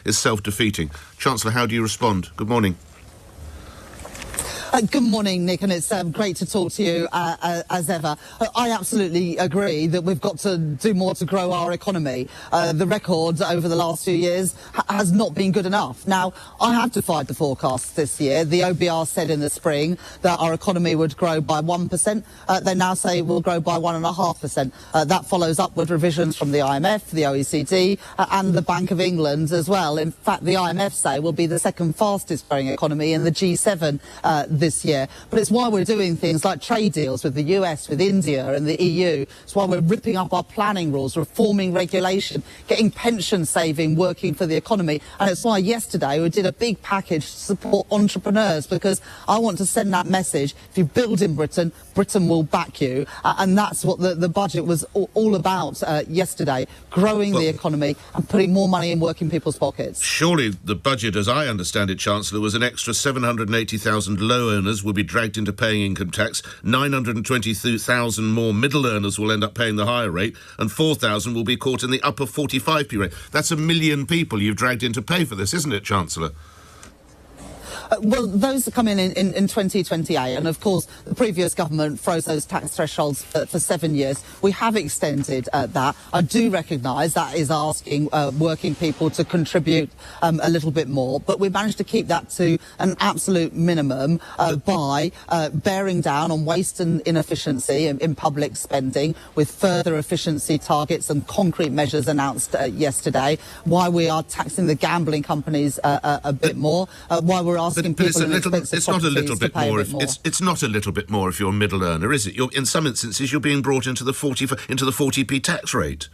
is self-defeating. Chancellor, how do you respond? Good morning. Good morning, Nick, and it's great to talk to you as ever. I absolutely agree that we've got to do more to grow our economy. The record over the last few years has not been good enough. Now, I have defied the forecasts this year. The OBR said in the spring that our economy would grow by 1%. They now say it will grow by 1.5%. That follows upward revisions from the IMF, the OECD, and the Bank of England as well. In fact, the IMF say will be the second fastest growing economy in the G7 this year. But it's why we're doing things like trade deals with the US, with India and the EU. It's why we're ripping up our planning rules, reforming regulation, getting pension saving working for the economy. And it's why yesterday we did a big package to support entrepreneurs, because I want to send that message. If you build in Britain, Britain will back you. And that's what the budget was all about yesterday, growing the economy and putting more money in working people's pockets. Surely the budget, as I understand it, Chancellor, was an extra 780,000 low earners will be dragged into paying income tax, 922,000 more middle earners will end up paying the higher rate, and 4,000 will be caught in the upper 45p rate. That's 1 million people you've dragged in to pay for this, isn't it, Chancellor? Well, those come in 2028, and of course the previous government froze those tax thresholds for 7 years. We have extended that. I do recognise that is asking working people to contribute a little bit more, but we managed to keep that to an absolute minimum by bearing down on waste and inefficiency in public spending, with further efficiency targets and concrete measures announced yesterday, why we are taxing the gambling companies a bit more, why we're asking But it's not a little bit more. It's not a little bit more if you're a middle earner, is it? In some instances, you're being brought into the 40p tax rate.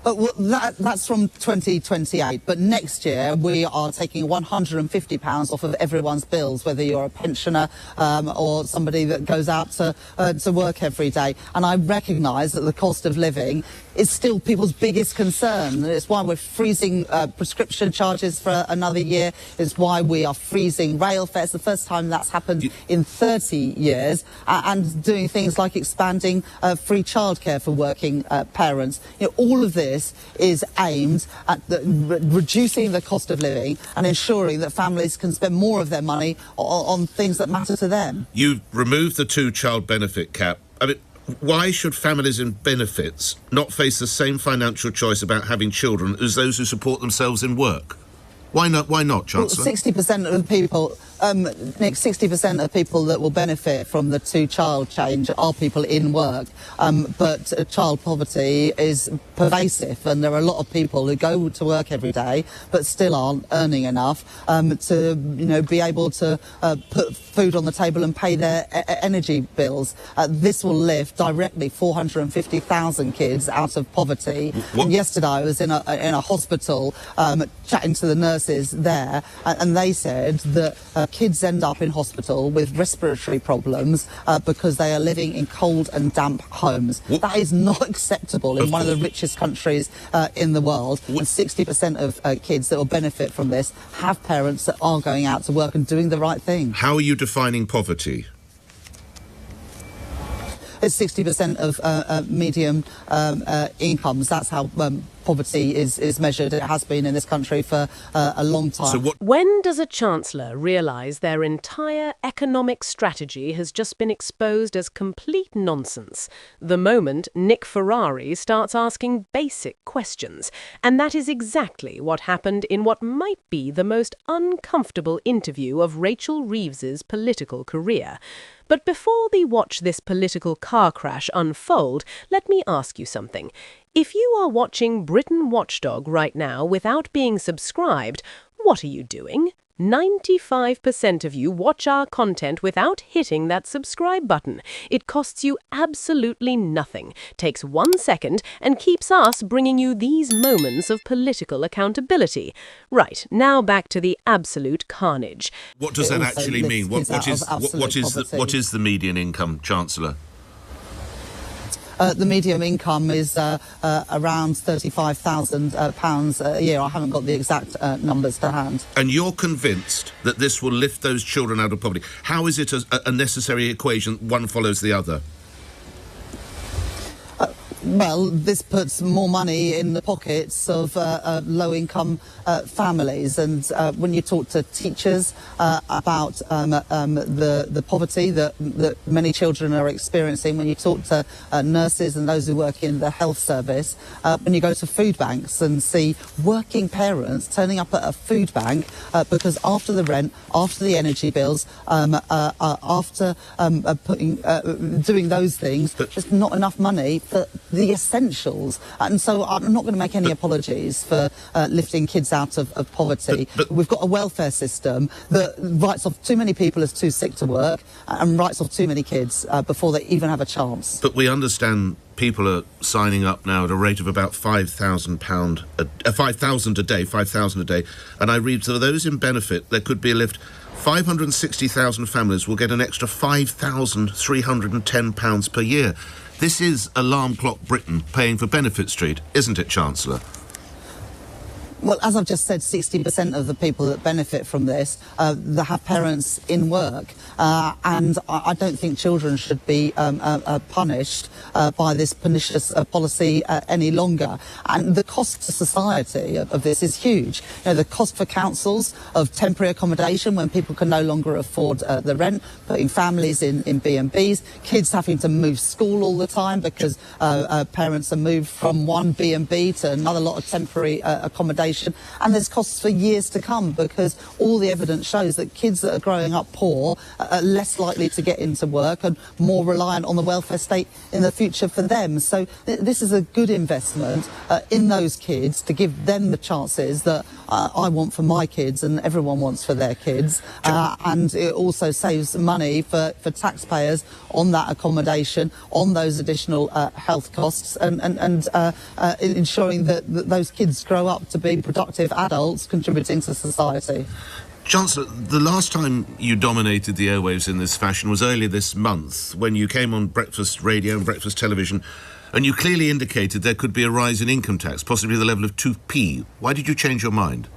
Well, that's from 2028, but next year we are taking £150 off of everyone's bills, whether you're a pensioner or somebody that goes out to work every day. And I recognise that the cost of living is still people's biggest concern. It's why we're freezing prescription charges for another year. It's why we are freezing rail fares. The first time that's happened in 30 years, and doing things like expanding free childcare for working parents. You know, all of this is aimed at reducing the cost of living and ensuring that families can spend more of their money on things that matter to them. You removed the two-child benefit cap. I mean, why should families in benefits not face the same financial choice about having children as those who support themselves in work? Why not, Chancellor? 60% of the people, Nick, 60% of people that will benefit from the two-child change are people in work. But child poverty is pervasive, and there are a lot of people who go to work every day but still aren't earning enough to, be able to put food on the table and pay their energy bills. This will lift directly 450,000 kids out of poverty. And yesterday I was in a hospital chatting to the nurses there, and they said that kids end up in hospital with respiratory problems because they are living in cold and damp homes. That is not acceptable in one of the richest countries in the world. And 60% of kids that will benefit from this have parents that are going out to work and doing the right thing. How are you defining poverty? It's 60% of medium incomes. That's how poverty is measured. It has been in this country for a long time. When does a chancellor realise their entire economic strategy has just been exposed as complete nonsense? The moment Nick Ferrari starts asking basic questions. And that is exactly what happened in what might be the most uncomfortable interview of Rachel Reeves's political career. But before we watch this political car crash unfold, let me ask you something. If you are watching Britain Watchdog right now without being subscribed, what are you doing? 95% of you watch our content without hitting that subscribe button. It costs you absolutely nothing, takes 1 second, and keeps us bringing you these moments of political accountability. Right, now back to the absolute carnage. What does that actually mean? What is the median income, Chancellor? The median income is around £35,000 a year. I haven't got the exact numbers to hand. And you're convinced that this will lift those children out of poverty. How is it a necessary equation, one follows the other? Well, this puts more money in the pockets of low-income families. And when you talk to teachers about the poverty that many children are experiencing, when you talk to nurses and those who work in the health service, when you go to food banks and see working parents turning up at a food bank because after the rent, after the energy bills, after doing those things, there's not enough money for the essentials. And so I'm not going to make any apologies for lifting kids out of poverty. But we've got a welfare system that writes off too many people as too sick to work and writes off too many kids before they even have a chance. But we understand people are signing up now at a rate of about £5,000 5,000 a day, 5,000 a day. And I read, for those in benefit, there could be a lift. 560,000 families will get an extra £5,310 per year. This is alarm clock Britain paying for Benefit Street, isn't it, Chancellor? Well, as I've just said, 60% of the people that benefit from this that have parents in work, and I don't think children should be punished by this pernicious policy any longer. And the cost to society of this is huge. You know, the cost for councils of temporary accommodation when people can no longer afford the rent, putting families in B&Bs, kids having to move school all the time because parents are moved from one B&B to another lot of temporary accommodation. And there's costs for years to come because all the evidence shows that kids that are growing up poor are less likely to get into work and more reliant on the welfare state in the future for them. So this is a good investment in those kids to give them the chances that I want for my kids and everyone wants for their kids. And it also saves money for taxpayers on that accommodation, on those additional health costs, and ensuring that those kids grow up to be productive adults contributing to society. Chancellor, the last time you dominated the airwaves in this fashion was earlier this month when you came on breakfast radio and breakfast television and you clearly indicated there could be a rise in income tax, possibly the level of 2p. Why did you change your mind?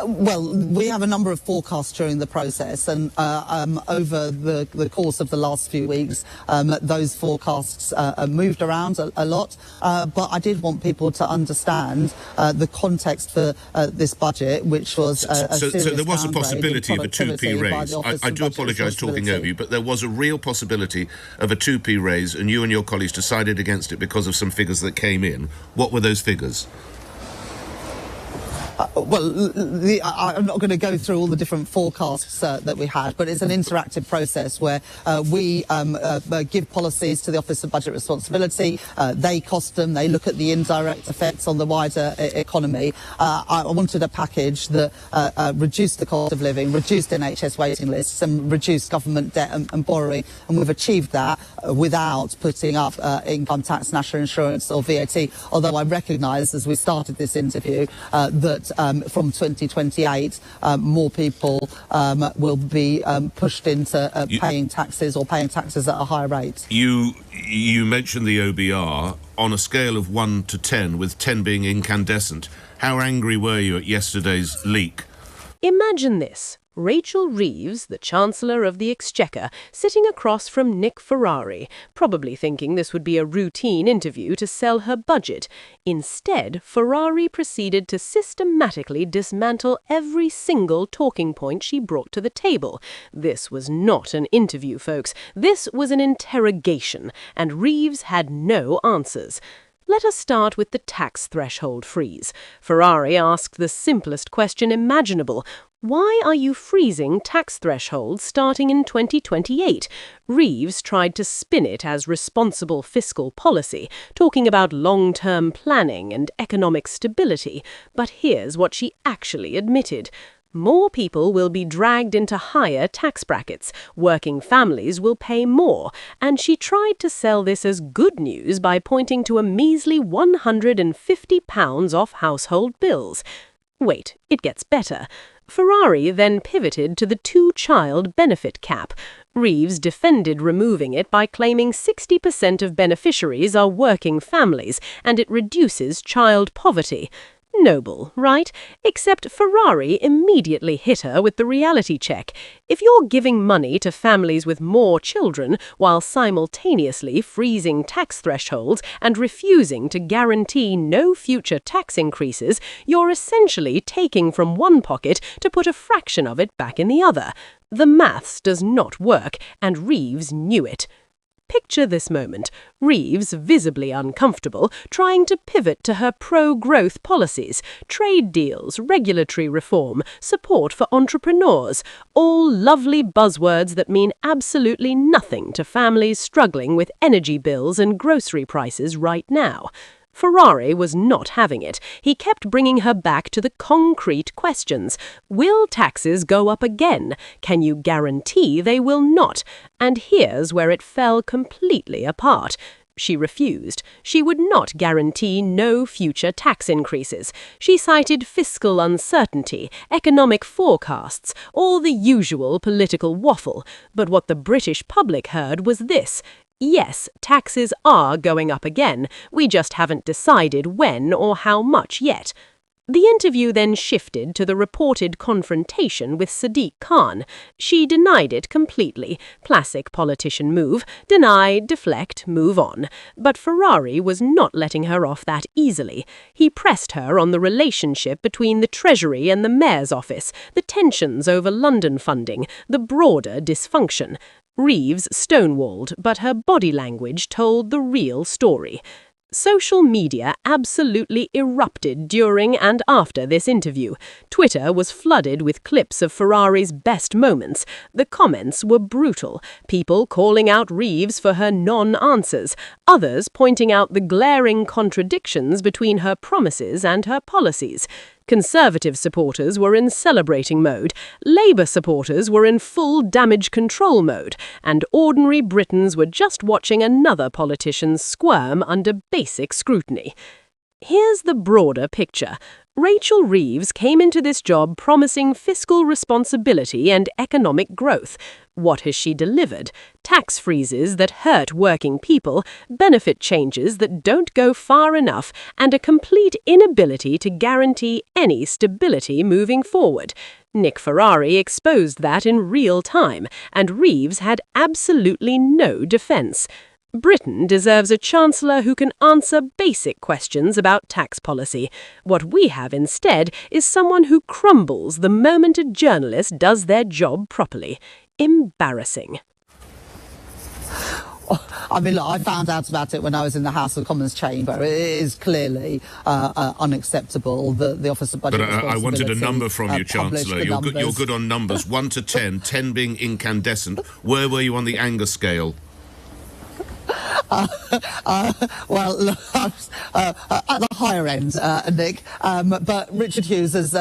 Well, we have a number of forecasts during the process, and over the course of the last few weeks, those forecasts moved around a lot. But I did want people to understand the context for this budget, which was so there was a possibility of a 2p raise. I do apologise talking over you, but there was a real possibility of a 2p raise, and you and your colleagues decided against it because of some figures that came in. What were those figures? Well, I'm not going to go through all the different forecasts that we had, but it's an interactive process where we give policies to the Office of Budget Responsibility. They cost them. They look at the indirect effects on the wider economy. I wanted a package that reduced the cost of living, reduced NHS waiting lists, and reduced government debt and borrowing. And we've achieved that without putting up income tax, national insurance or VAT, although I recognise, as we started this interview, that from 2028, more people will be pushed into paying taxes or paying taxes at a higher rate. You mentioned the OBR on a scale of 1 to 10, with 10 being incandescent. How angry were you at yesterday's leak? Imagine this. Rachel Reeves, the Chancellor of the Exchequer, sitting across from Nick Ferrari, probably thinking this would be a routine interview to sell her budget. Instead, Ferrari proceeded to systematically dismantle every single talking point she brought to the table. This was not an interview, folks. This was an interrogation, and Reeves had no answers. Let us start with the tax threshold freeze. Ferrari asked the simplest question imaginable. Why are you freezing tax thresholds starting in 2028? Reeves tried to spin it as responsible fiscal policy, talking about long-term planning and economic stability. But here's what she actually admitted. More people will be dragged into higher tax brackets, working families will pay more, and she tried to sell this as good news by pointing to a measly £150 off household bills. Wait, it gets better. Ferrari then pivoted to the two-child benefit cap. Reeves defended removing it by claiming 60% of beneficiaries are working families, and it reduces child poverty. Noble, right? Except Ferrari immediately hit her with the reality check. If you're giving money to families with more children while simultaneously freezing tax thresholds and refusing to guarantee no future tax increases, you're essentially taking from one pocket to put a fraction of it back in the other. The maths does not work, and Reeves knew it. Picture this moment, Reeves, visibly uncomfortable, trying to pivot to her pro-growth policies, trade deals, regulatory reform, support for entrepreneurs, all lovely buzzwords that mean absolutely nothing to families struggling with energy bills and grocery prices right now. Ferrari was not having it. He kept bringing her back to the concrete questions. Will taxes go up again? Can you guarantee they will not? And here's where it fell completely apart. She refused. She would not guarantee no future tax increases. She cited fiscal uncertainty, economic forecasts, all the usual political waffle. But what the British public heard was this: yes, taxes are going up again. We just haven't decided when or how much yet. The interview then shifted to the reported confrontation with Sadiq Khan. She denied it completely. Classic politician move: deny, deflect, move on. But Ferrari was not letting her off that easily. He pressed her on the relationship between the Treasury and the Mayor's office, the tensions over London funding, the broader dysfunction. Reeves stonewalled, but her body language told the real story. Social media absolutely erupted during and after this interview. Twitter was flooded with clips of Ferrari's best moments. The comments were brutal, people calling out Reeves for her non-answers, others pointing out the glaring contradictions between her promises and her policies. Conservative supporters were in celebrating mode, Labour supporters were in full damage control mode, and ordinary Britons were just watching another politician squirm under basic scrutiny. Here's the broader picture. Rachel Reeves came into this job promising fiscal responsibility and economic growth. What has she delivered? Tax freezes that hurt working people, benefit changes that don't go far enough, and a complete inability to guarantee any stability moving forward. Nick Ferrari exposed that in real time, and Reeves had absolutely no defence. Britain deserves a Chancellor who can answer basic questions about tax policy. What we have instead is someone who crumbles the moment a journalist does their job properly. Embarrassing. I mean, look, I found out about it when I was in the House of Commons chamber. It is clearly unacceptable that the Office of Budget Responsibility... I wanted a number from you, Chancellor. You're good on numbers. 1 to 10, 10 being incandescent. Where were you on the anger scale? Well, look, I was, at the higher end, Nick, but Richard Hughes has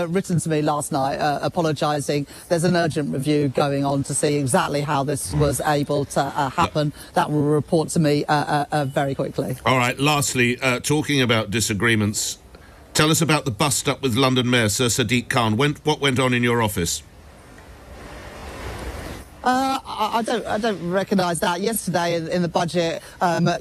written to me last night apologising. There's an urgent review going on to see exactly how this was able to happen. That will report to me very quickly. All right, lastly, talking about disagreements, tell us about the bust-up with London Mayor Sir Sadiq Khan. What went on in your office? I don't recognise that. Yesterday in the budget,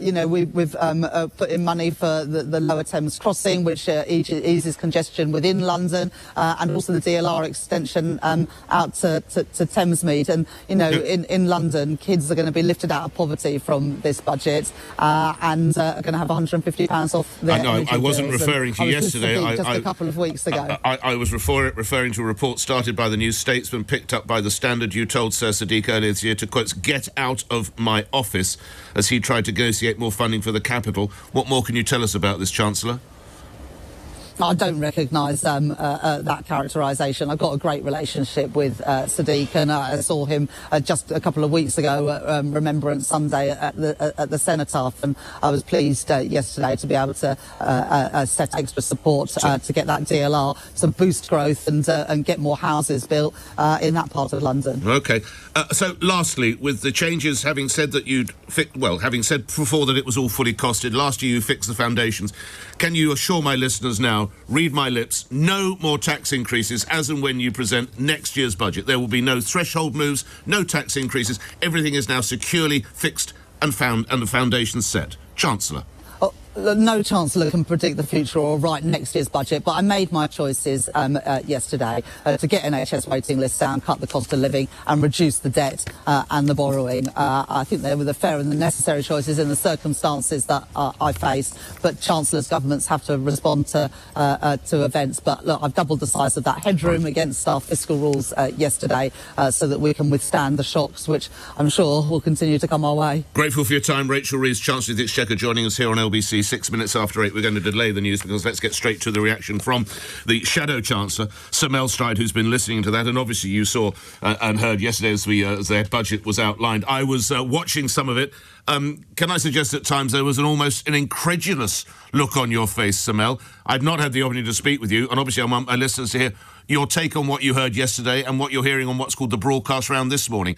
you know, we've put in money for the Lower Thames crossing, which eases congestion within London, and also the DLR extension out to Thamesmead. And you know, in London, kids are going to be lifted out of poverty from this budget, and are going to have £150 off their energy I wasn't bills. referring to yesterday. Just a couple of weeks ago. I was referring to a report started by the New Statesman, picked up by the Standard. You told Sir Sadiq earlier this year to, quote, get out of my office as he tried to negotiate more funding for the capital. What more can you tell us about this, Chancellor? I don't recognise that characterisation. I've got a great relationship with Sadiq, and I saw him just a couple of weeks ago at Remembrance Sunday at the Cenotaph, and I was pleased yesterday to be able to set extra support to get that DLR to boost growth and get more houses built in that part of London. OK. So, lastly, with the changes, having said that having said before that it was all fully costed, last year you fixed the foundations, can you assure my listeners now, read my lips, no more tax increases as and when you present next year's budget? There will be no threshold moves, no tax increases. Everything is now securely fixed and the foundations set. Chancellor. No Chancellor can predict the future or write next year's budget, but I made my choices yesterday to get NHS waiting lists down, cut the cost of living and reduce the debt and the borrowing. I think they were the fair and the necessary choices in the circumstances that I faced, but Chancellors' governments have to respond to events. But look, I've doubled the size of that headroom against our fiscal rules yesterday so that we can withstand the shocks, which I'm sure will continue to come our way. Grateful for your time, Rachel Reeves, Chancellor of the Exchequer, joining us here on LBC 6 minutes after 8. We're going to delay the news because let's get straight to the reaction from the Shadow Chancellor, Sir Mel Stride, who's been listening to that. And obviously you saw and heard yesterday as their budget was outlined. I was watching some of it. Can I suggest at times there was almost an incredulous look on your face, Sir Mel? I've not had the opportunity to speak with you, and obviously I want my listeners to hear your take on what you heard yesterday and what you're hearing on what's called the broadcast round this morning.